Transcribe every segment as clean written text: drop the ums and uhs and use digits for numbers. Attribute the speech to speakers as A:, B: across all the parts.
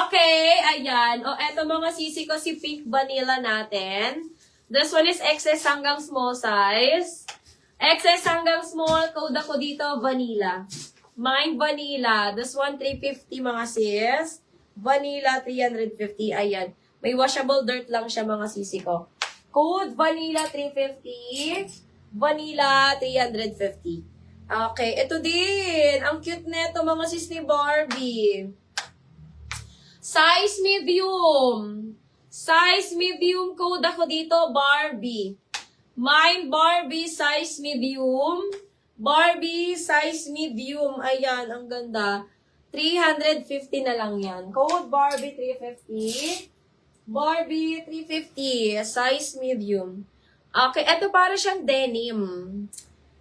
A: Okay, ayan. O, eto mga sisi ko, si Pink Vanilla natin. This one is XS hanggang small size. XS hanggang small, code ako dito, vanilla. Mine vanilla. This one, 350 mga sis. Vanilla, 350. Ayan. May washable dirt lang siya mga sisi ko. Code vanilla, 350. Vanilla, 350. Okay, ito din. Ang cute neto mga sis ni Barbie. Size medium. Size medium code ako dito, Barbie. Mine Barbie, size medium. Barbie, size medium. Ayan, ang ganda. 350 na lang yan. Code Barbie, 350. Barbie, 350. Size medium. Okay, eto para siyang denim.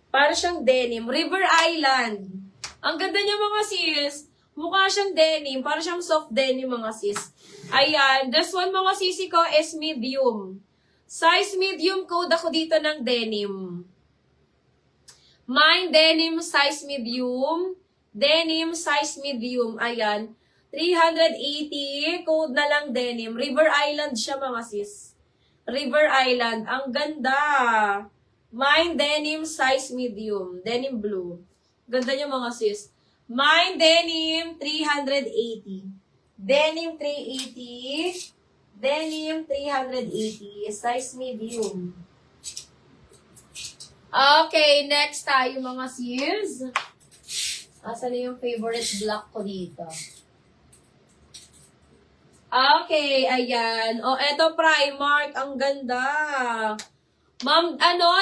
A: Para siyang denim. River Island. Ang ganda niya mga sis. Mukha siyang denim. Para siyang soft denim mga sis. Ayan. This one mga sisi ko is medium. Size medium code ako dito ng denim. Mine denim size medium. Denim size medium. Ayan. 380. Code na lang denim. River Island siya mga sis. River Island. Ang ganda. Mine denim size medium. Denim blue. Ganda niya mga sis. Mine denim 380. Denim 380. Denim 380. Size medium. Okay, next tayo mga sis. Asan na yung favorite black ko dito? Okay, ayan. O, eto Primark. Ang ganda. Ma'am,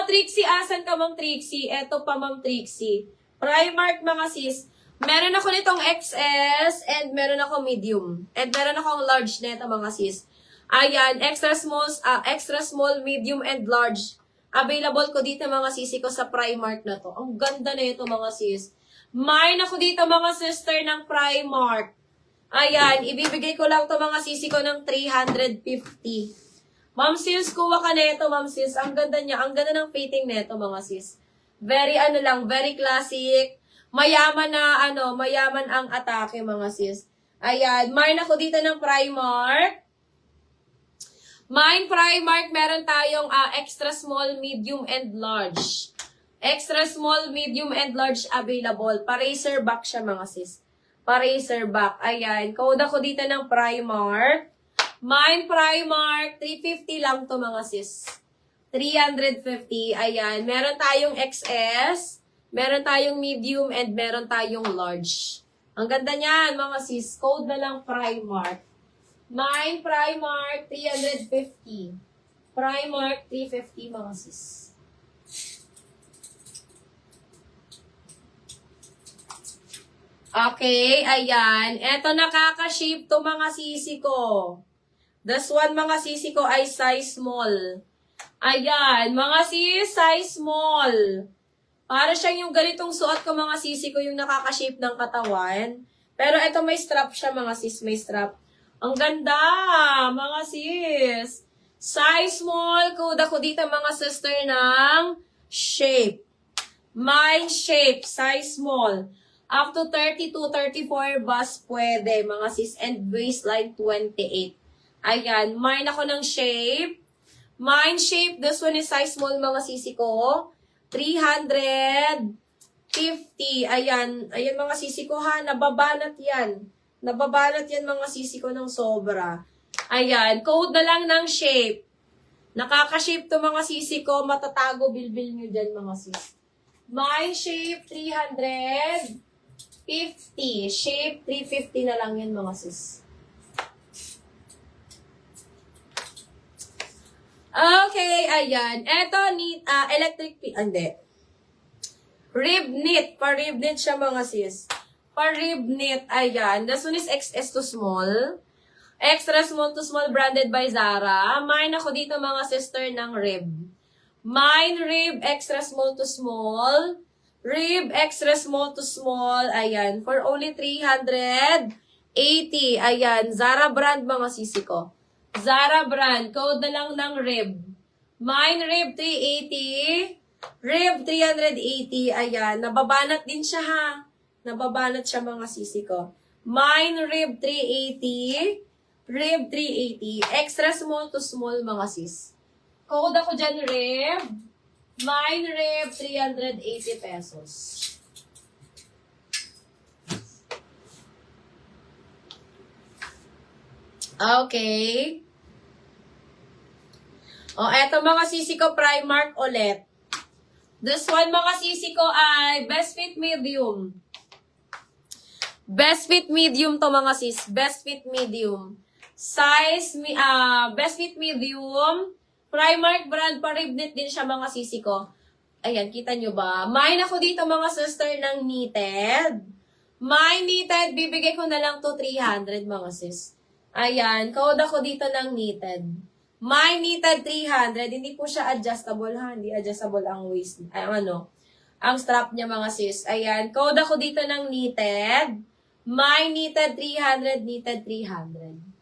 A: Trixie, asan ka, Ma'am Trixie? Eto pa, Ma'am Trixie. Primark, mga sis. Meron ako nitong XS and meron ako medium. And meron akong large nito, mga sis. Ayan, extra small, medium, and large. Available ko dito, mga sisi ko, sa Primark na to. Ang ganda na ito, mga sis. Mine ako dito, mga sister, ng Primark. Ayan, ibibigay ko lang to mga sisi ko ng 350. Ma'am sis, kuha ka neto, ma'am sis. Ang ganda niya. Ang ganda ng fitting neto, mga sis. Very very classic. Mayaman na, mayaman ang atake, mga sis. Ayan, mine ako dito ng Primark. Mine Primark, meron tayong extra small, medium, and large. Extra small, medium, and large available. Pa-racer back siya, mga sis. Pa-racer back. Ayan, code ako dito ng Primark. Mine Primark, 350 lang to mga sis. 350. Ayan, meron tayong XS, meron tayong medium, and meron tayong large. Ang ganda niyan, mga sis. Code na lang Primark. Mine Primark, 350. Primark, 350 mga sis. Okay, ayan. Eto, nakaka-shape to mga sisi ko. This one, mga sisi ko, ay size small. Ayan, mga sis, size small. Para siyang yung ganitong suot ko, mga sisi ko, yung nakaka-shape ng katawan. Pero eto, may strap siya, mga sis, may strap. Ang ganda, mga sis. Size small, code ako dito, mga sister, ng shape. My shape, size small. Up to 32, 34 bust pwede, mga sis. And waistline 28. Ayan, mine ako ng shape. Mine shape, this one is size small, mga sisi ko. 350. Ayan, ayan mga sisi ko ha, nababanat yan. Nababanat yan mga sisi ko ng sobra. Ayan, code na lang ng shape. Nakaka-shape to mga sisi ko, matatago bilbil nyo dyan mga sis. Mine shape, 350. Shape, 350 na lang yan mga sis. Okay, ayan. Eto, electric, hindi. Rib knit. Pa-rib knit siya mga sis. Pa-rib knit, ayan. This one is XS to small. Extra small to small branded by Zara. Mine ako dito mga sister ng rib. Mine rib, extra small to small. Rib, extra small to small. Ayan. For only 380. Ayan. Zara brand mga sisi ko. Zara brand. Code na lang ng rib. Mine rib 380. Rib 380. Ayan. Nababanat din siya ha. Nababanat siya mga sisi ko. Mine rib 380. Rib 380. Extra small to small mga sis. Code ako dyan rib. Mine rib 380 pesos. Okay. O, eto mga sisi ko, Primark ulit. This one mga sisi ko ay Best Fit Medium. Best Fit Medium to mga sis. Best Fit Medium. Size, Best Fit Medium. Primark brand, pa-ribnet din siya mga sisi ko. Ayan, kita nyo ba? Mine ako dito mga sister ng knitted. My knitted, bibigay ko na lang to 300 mga sis. Ayan, code ako dito ng knitted. My knitted 300, hindi po siya adjustable ha, hindi adjustable ang waist, ang strap niya mga sis. Ayan, code ako dito ng knitted. My knitted 300, knitted 300.